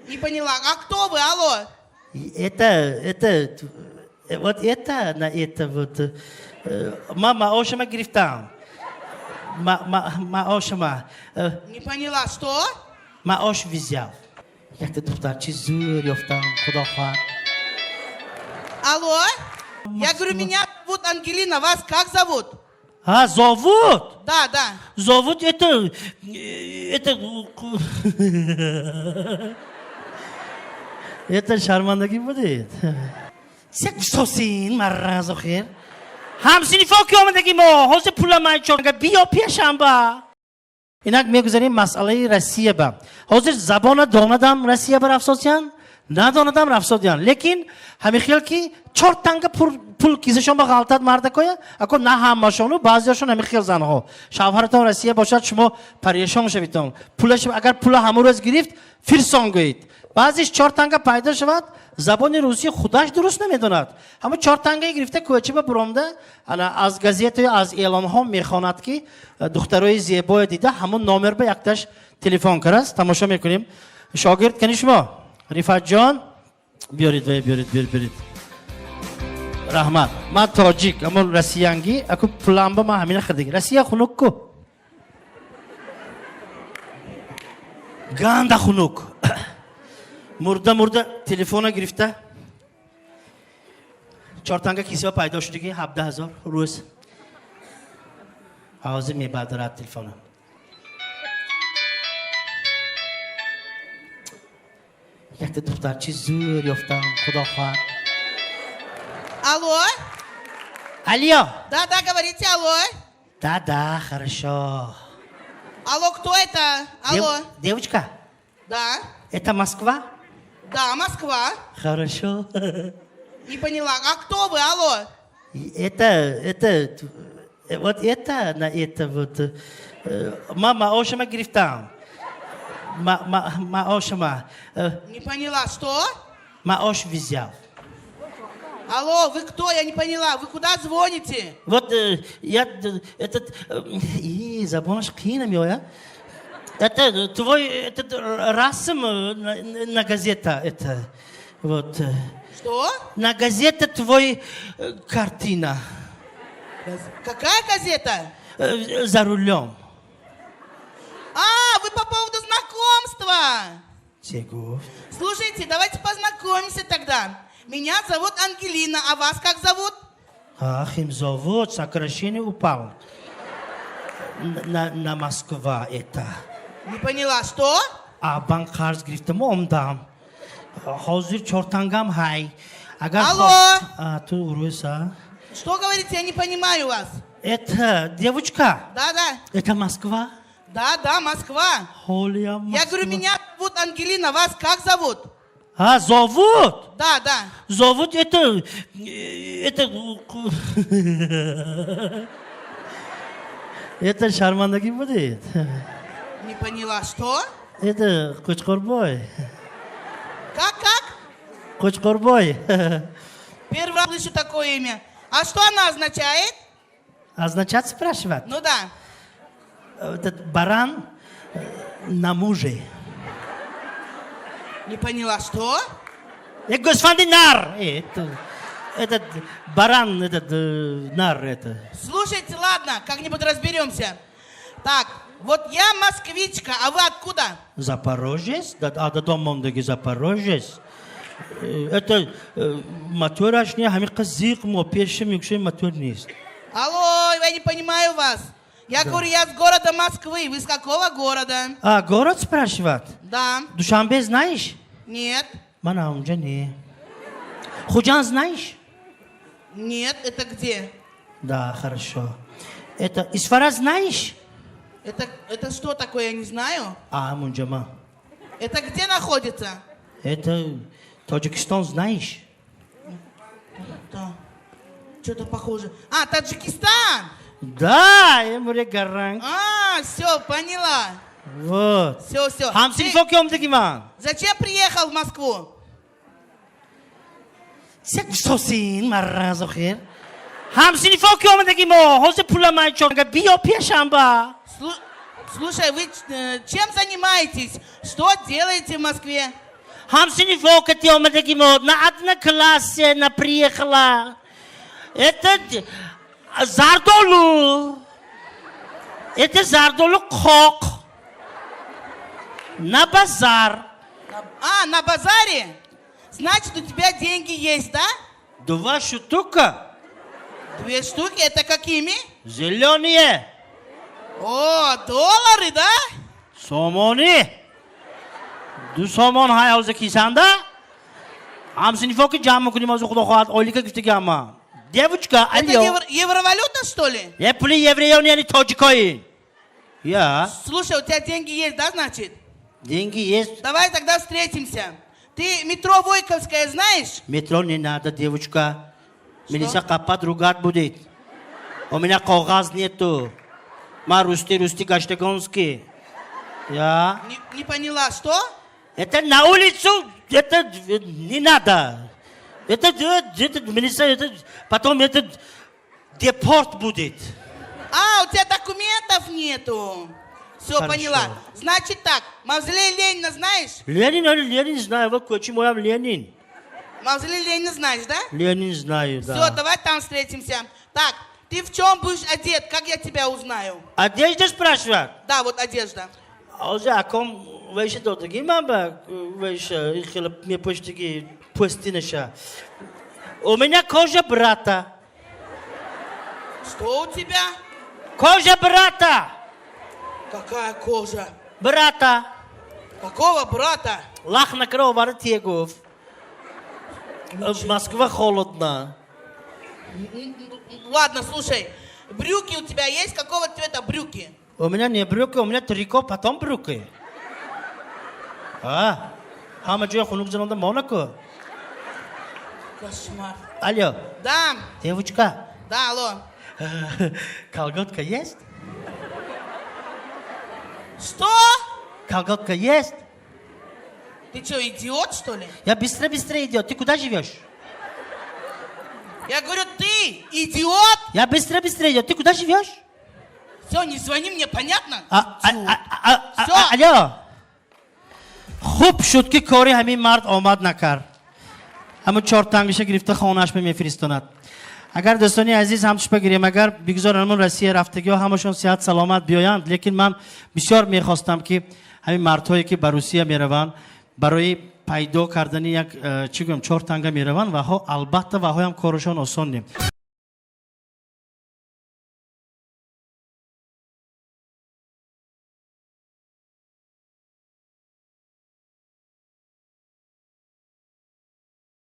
Не поняла. А кто вы? Алло. Вот это вот. Мама Ошама Грифтан. Ошама. Не поняла. Что? Ош взял. Я ты тут чизурьев там, куда ха. Алло? Я говорю, меня зовут Ангелина. Вас как зовут? Зовут? Да, да. Зовут это... Это шармандаги будет. Сек сосин маразохер. Хамсини фокиомдаги мо. Хозе пуламай чонга био пешамба. Инак мегузарим масъалаи Россия ба. Ҳозир забона донадам Россия ба рафсодиян, надонадам рафсодиян. Лекин ҳамихел ки 4 танга пул кисашон ба ғалтат мардакоя, ако на ҳамашону баъзияшон ҳамихел занҳо. Шавҳаратон Россия бошад, шумо парешон шавитон. Пулаш агар пула ҳамон рӯз гирифт, фирсон гӯед. Баъзиш 4 танга пайдо шавад, забони русӣ худаш дуруст намедонад. Ҳамон 4 тангаи гирифта кӯчиба буромда, аз газетаю аз эълонҳо мехонад ки духтарои зебое дида ҳамон номер ба якташ телефон караст. Тамошо мекунем. Шогирд кани шумо Рифатҷон биёрид биёрид. Раҳмат. Ман тоҷик, аммо россиянги, аку пуланба ман ҳамина хирдагӣ. Россия хунук ку. Ганда хунук. Мурда телефона гирифта 4 танга кисиба пайдо шудагӣ 17,000 рӯз. Ҳозир мебадорад телефонам. Якта духтарчи зур ёфтам, худо хоҳад. Алло? Алло. Да, говорите, алло. Да, хорошо. Алло, кто это? Алло. Девочка? Да. Это Москва? Да, Москва. Хорошо. Не поняла. А кто вы? Алло. Мама Ошама Грифтан. Ошама. Не поняла. Что? Ош взял. Алло, вы кто? Я не поняла. Вы куда звоните? Вот я забонаш кина миоя. Это твой расм на газета это вот. Что? На газете твой картина. Какая газета? За рулем. Вы по поводу знакомства. Чего? Слушайте, давайте познакомимся тогда. Меня зовут Ангелина, а вас как зовут? Им зовут, сокращение упал. На Москва это. Не поняла, что? Банкарс грифтам омдам. Хозир 4 тангам хай. Алло. Ты уруса. Что говорите, я не понимаю вас. Это девочка? Да. Это Москва? Да, Москва. Холия Москва. Я говорю, меня зовут Ангелина, вас как зовут? Зовут? Да. Зовут это... Это шармандаги будет. Не поняла, что? Это Кучкорбой. Как? Кучкорбой. Первый раз слышу такое имя. А что она означает? Означает спрашивать. Ну да. Этот баран на муже. Не поняла, что? Господин нар! Этот баран, этот нар, это. Слушайте, ладно, как-нибудь разберемся. Так, вот я москвичка, а вы откуда? Запорожец? А до дома Запорожец? Это мотор не, хами казик, мо пешим, юкшей мотор не. Алло, я не понимаю вас. Я говорю, я с города Москвы. Вы с какого города? Город спрашивает? Да. Душанбе знаешь? Нет. Мана уже не. Худжан знаешь? Нет, это где? Да, хорошо. Это Исфара знаешь? Это что такое, я не знаю. Мунджама. Это где находится? Это Таджикистан знаешь? Да. Что-то похоже. Таджикистан! Да, я море гаранг. Все, поняла. Вот. Все. Хамсин фокиом дегиман. Зачем приехал в Москву? Сек сосин маразохер. Хамсин фокиом дегимо. Хозе пуламай чонга био пешамба. Слушай, вы чем занимаетесь? Что делаете в Москве? Хамсинифо кати омадеги мо на одна классе на приехала. Это Зардолу. Это Зардолу кок. На базар. А, на базаре? Значит, у тебя деньги есть, да? 2 штука. 2 штуки, это какими? Зеленые. О, доллары, да? Сомони. Ду сомон хай аузе кисанда. Хамсинифо ки джам мукуним аузе худо хоат олика гифтеги ама. Девочка, Это алло. евровалюта, что ли? Я пули евреев не тоджикои. Я. Слушай, у тебя деньги есть, да, значит? Деньги есть. Давай тогда встретимся. Ты метро Войковская знаешь? Метро не надо, девочка. Милиса капат ругать будет. У меня кагаз нету. Ма русти гаштегонский. Я. Не поняла, что? Это на улицу, это не надо. Это милиса, это потом это депорт будет. А, у тебя документов нету. Все, Хорошо. поняла. Значит так, мавзолей Ленина знаешь? Ленин знаю, вот почему я Ленин. Мавзолей Ленина знаешь, да? Ленин знаю, да. Все, давай там встретимся. Так, ты в чем будешь одет? Как я тебя узнаю? Одежда спрашивает. Да, вот одежда. А уже о ком выше дотаги, мама, выше, их мне почти пустиныша. У меня кожа брата. Что у тебя? Кожа брата. Какая кожа? Брата. Какого брата? Лах на кров Артегов. В Москве холодно. Ладно, слушай, брюки у тебя есть? Какого цвета брюки? У меня не брюки, у меня трико, потом брюки. А? Хама джоя хунук занонда Монако. Кошмар. Алло, Да, девочка. да, алло. Колготка есть? Что? Колготка есть? Ты что, идиот, что ли? Я быстро идет. Ты куда живешь? Я говорю, ты идиот? Я быстро идет. Ты куда живешь? Все, не звони мне, понятно? Всё. алло. خوب شد که کاری همین مرد آمد نکرد. اما 4 تنگش گرفته خانه‌اش به میفرستاند. اگر دوستانی عزیز همش بگیریم اگر بگذارنمون روسیه رفتگی ها همشون صحت سلامت بیایند لیکن من بسیار میخواستم که همین مردهایی که به روسیه میروند برای پیدا کردن یک چی گویم 4 تنگه میروند و ها البته و ها هم کارشون آسان نیم.